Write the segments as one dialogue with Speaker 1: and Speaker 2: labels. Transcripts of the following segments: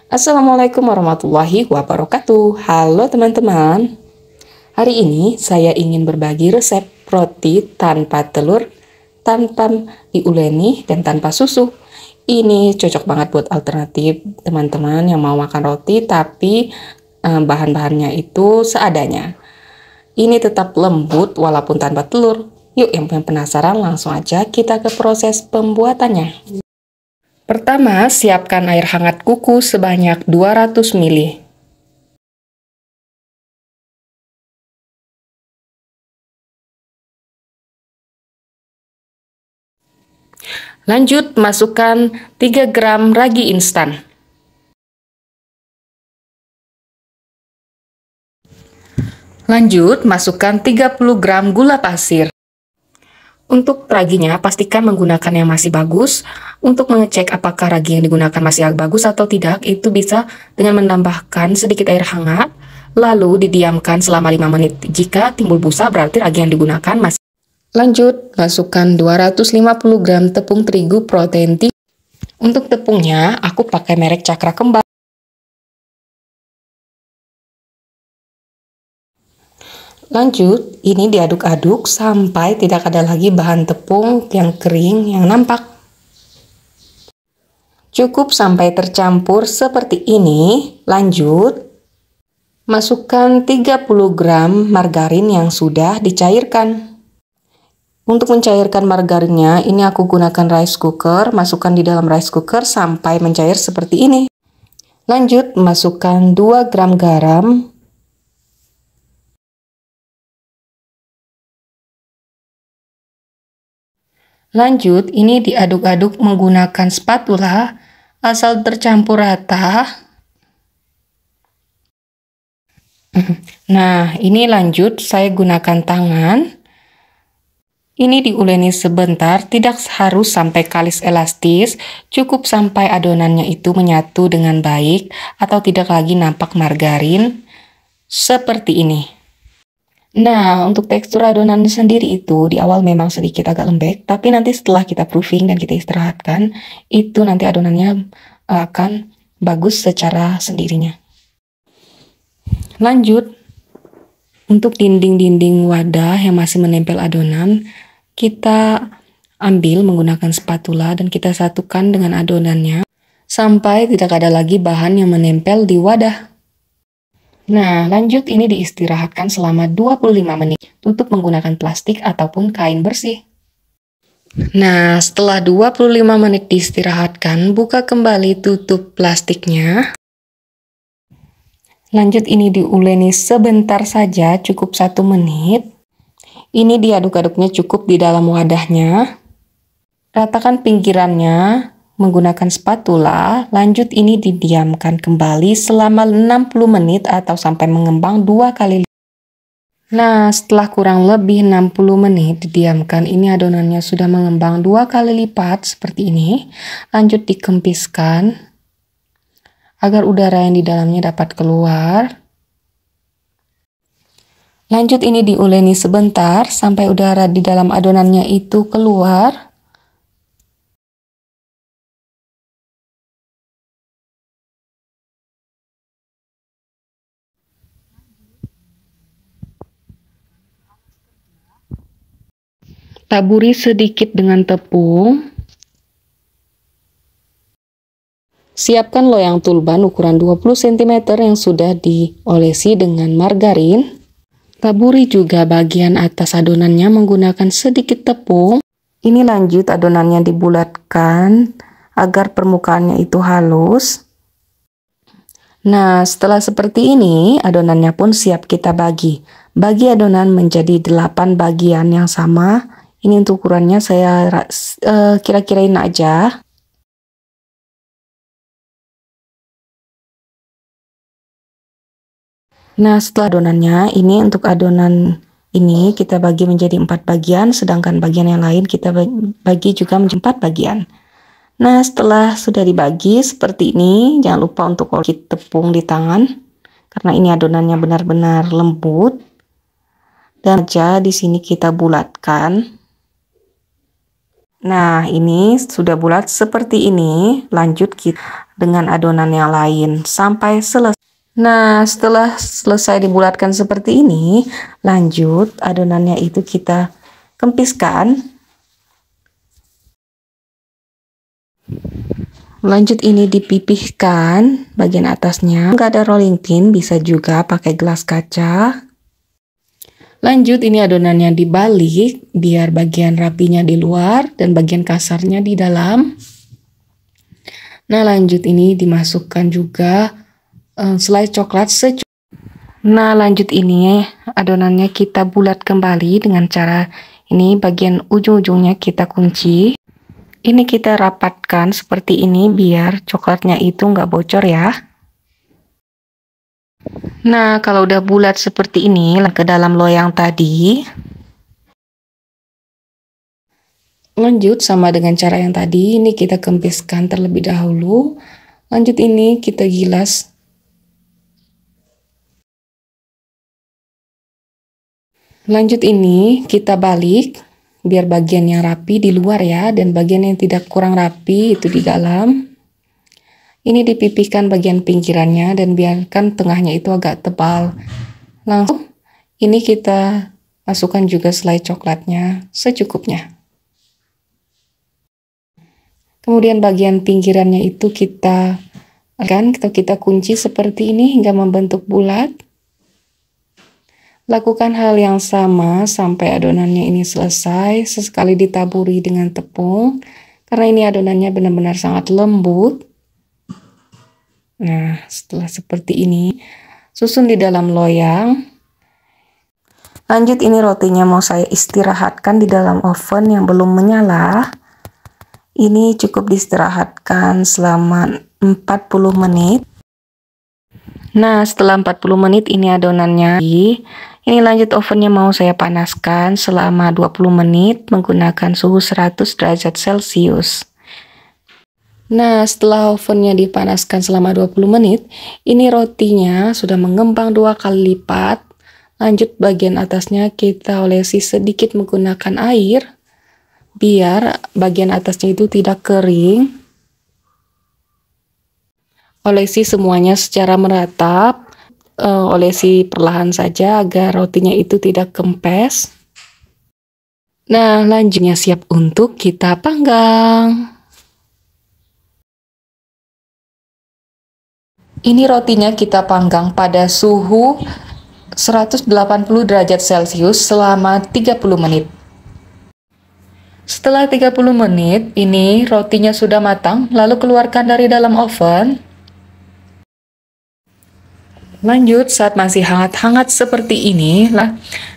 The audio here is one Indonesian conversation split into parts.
Speaker 1: Assalamualaikum warahmatullahi wabarakatuh. Halo teman-teman. Hari ini saya ingin berbagi resep roti tanpa telur, tanpa diuleni, dan tanpa susu. Ini cocok banget buat alternatif teman-teman yang mau makan roti tapi bahan-bahannya itu seadanya. Ini tetap lembut walaupun tanpa telur. Yuk, yang penasaran langsung aja kita ke proses pembuatannya. Pertama, siapkan air hangat kuku sebanyak 200 ml. Lanjut, masukkan 3 gram ragi instan. Lanjut, masukkan 30 gram gula pasir. Untuk raginya, pastikan menggunakan yang masih bagus. Untuk mengecek apakah ragi yang digunakan masih bagus atau tidak, itu bisa dengan menambahkan sedikit air hangat, lalu didiamkan selama 5 menit. Jika timbul busa, berarti ragi yang digunakan masih. Lanjut, masukkan 250 gram tepung terigu protein tinggi. Untuk tepungnya, aku pakai merek Cakra Kembar. Lanjut, ini diaduk-aduk sampai tidak ada lagi bahan tepung yang kering yang nampak. Cukup sampai tercampur seperti ini. Lanjut, masukkan 30 gram margarin yang sudah dicairkan. Untuk mencairkan margarinnya, ini aku gunakan rice cooker. Masukkan di dalam rice cooker sampai mencair seperti ini. Lanjut, masukkan 2 gram garam. Lanjut, ini diaduk-aduk menggunakan spatula asal tercampur rata. Nah, ini lanjut saya gunakan tangan. Ini diuleni sebentar, tidak harus sampai kalis elastis, cukup sampai adonannya itu menyatu dengan baik atau tidak lagi nampak margarin seperti ini. Nah, untuk tekstur adonan sendiri itu di awal memang sedikit agak lembek, tapi nanti setelah kita proofing dan kita istirahatkan, itu nanti adonannya akan bagus secara sendirinya. Lanjut, untuk dinding-dinding wadah yang masih menempel adonan, kita ambil menggunakan spatula dan kita satukan dengan adonannya sampai tidak ada lagi bahan yang menempel di wadah. Nah, lanjut ini diistirahatkan selama 25 menit. Tutup menggunakan plastik ataupun kain bersih. Nah, setelah 25 menit diistirahatkan, buka kembali tutup plastiknya. Lanjut ini diuleni sebentar saja, cukup 1 menit. Ini diaduk-aduknya cukup di dalam wadahnya. Ratakan pinggirannya menggunakan spatula. Lanjut ini didiamkan kembali selama 60 menit atau sampai mengembang 2 kali. Nah, setelah kurang lebih 60 menit didiamkan, ini adonannya sudah mengembang 2 kali lipat seperti ini. Lanjut dikempiskan agar udara yang di dalamnya dapat keluar. Lanjut ini diuleni sebentar sampai udara di dalam adonannya itu keluar. Taburi sedikit dengan tepung. Siapkan loyang tulban ukuran 20 cm yang sudah diolesi dengan margarin. Taburi juga bagian atas adonannya menggunakan sedikit tepung. Ini lanjut adonannya dibulatkan agar permukaannya itu halus. Nah, setelah seperti ini, adonannya pun siap kita bagi. Bagi adonan menjadi 8 bagian yang sama. Ini untuk ukurannya saya kira-kirain aja. Nah, setelah adonannya, ini untuk adonan ini kita bagi menjadi 4 bagian, sedangkan bagian yang lain kita bagi juga menjadi 4 bagian. Nah, setelah sudah dibagi seperti ini, jangan lupa untuk kolekit tepung di tangan, karena ini adonannya benar-benar lembut. Dan aja di sini kita bulatkan. Nah, ini sudah bulat seperti ini. Lanjut kita dengan adonan yang lain sampai selesai. Nah, setelah selesai dibulatkan seperti ini, lanjut adonannya itu kita kempiskan. Lanjut ini dipipihkan bagian atasnya. Nggak ada rolling pin, bisa juga pakai gelas kaca. Lanjut ini adonannya dibalik biar bagian rapinya di luar dan bagian kasarnya di dalam. Nah, lanjut ini dimasukkan juga selai coklat Nah, lanjut ini adonannya kita bulat kembali dengan cara ini bagian ujung-ujungnya kita kunci. Ini kita rapatkan seperti ini biar coklatnya itu nggak bocor ya. Nah, kalau udah bulat seperti ini, ke dalam loyang tadi. Lanjut sama dengan cara yang tadi, ini kita kempiskan terlebih dahulu. Lanjut ini kita gilas. Lanjut ini kita balik, biar bagian yang rapi di luar ya, dan bagian yang tidak kurang rapi itu di dalam. Ini dipipihkan bagian pinggirannya dan biarkan tengahnya itu agak tebal. Langsung ini kita masukkan juga selai coklatnya secukupnya. Kemudian bagian pinggirannya itu kita kunci seperti ini hingga membentuk bulat. Lakukan hal yang sama sampai adonannya ini selesai, sesekali ditaburi dengan tepung karena ini adonannya benar-benar sangat lembut. Nah, setelah seperti ini, susun di dalam loyang. Lanjut ini rotinya mau saya istirahatkan di dalam oven yang belum menyala. Ini cukup diistirahatkan selama 40 menit. Nah, setelah 40 menit ini adonannya. Ini lanjut ovennya mau saya panaskan selama 20 menit menggunakan suhu 100 derajat Celcius. Nah, setelah ovennya dipanaskan selama 20 menit, ini rotinya sudah mengembang 2 kali lipat. Lanjut bagian atasnya kita olesi sedikit menggunakan air, biar bagian atasnya itu tidak kering. Olesi semuanya secara merata, olesi perlahan saja agar rotinya itu tidak kempes. Nah, lanjutnya siap untuk kita panggang. Ini rotinya kita panggang pada suhu 180 derajat Celcius selama 30 menit. Setelah 30 menit, ini rotinya sudah matang, lalu keluarkan dari dalam oven. Lanjut, saat masih hangat-hangat seperti ini,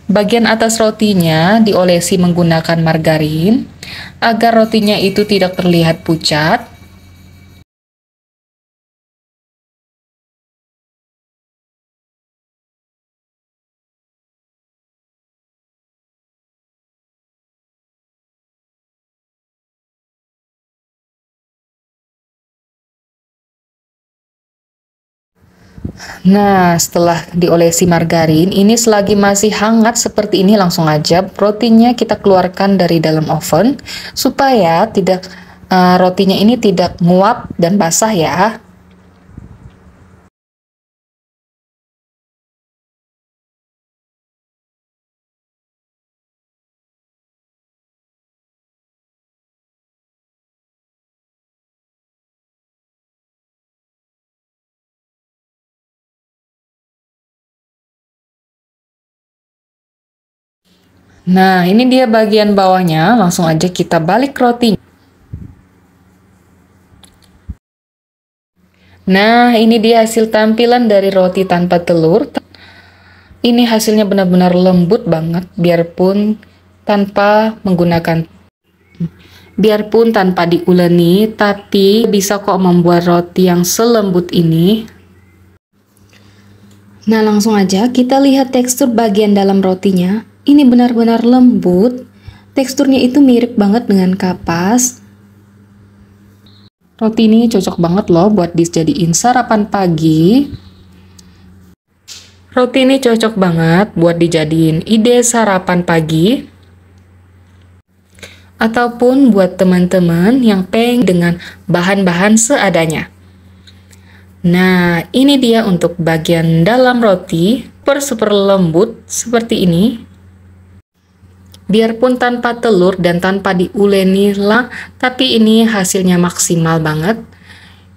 Speaker 1: bagian atas rotinya diolesi menggunakan margarin, agar rotinya itu tidak terlihat pucat. Nah, setelah diolesi margarin, ini selagi masih hangat seperti ini langsung aja rotinya kita keluarkan dari dalam oven supaya rotinya ini tidak nguap dan basah ya. Nah, ini dia bagian bawahnya, langsung aja kita balik roti. Nah, ini dia hasil tampilan dari roti tanpa telur. Ini hasilnya benar-benar lembut banget, biarpun tanpa diuleni, tapi bisa kok membuat roti yang selembut ini. Nah, langsung aja kita lihat tekstur bagian dalam rotinya. Ini benar-benar lembut, teksturnya itu mirip banget dengan kapas. Roti ini cocok banget loh buat dijadiin sarapan pagi. Roti ini cocok banget buat dijadiin ide sarapan pagi. ataupun buat teman-teman yang pengen dengan bahan-bahan seadanya. Nah, ini dia untuk bagian dalam roti, super lembut seperti ini. Biarpun tanpa telur dan tanpa diuleni lah, tapi ini hasilnya maksimal banget.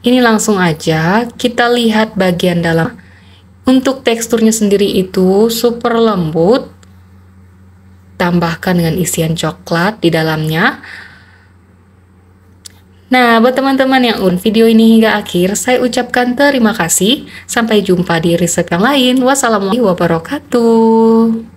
Speaker 1: Ini langsung aja kita lihat bagian dalam. Untuk teksturnya sendiri itu super lembut. Tambahkan dengan isian coklat di dalamnya. Nah, buat teman-teman yang nonton video ini hingga akhir, saya ucapkan terima kasih. Sampai jumpa di resep yang lain. Wassalamualaikum warahmatullahi wabarakatuh.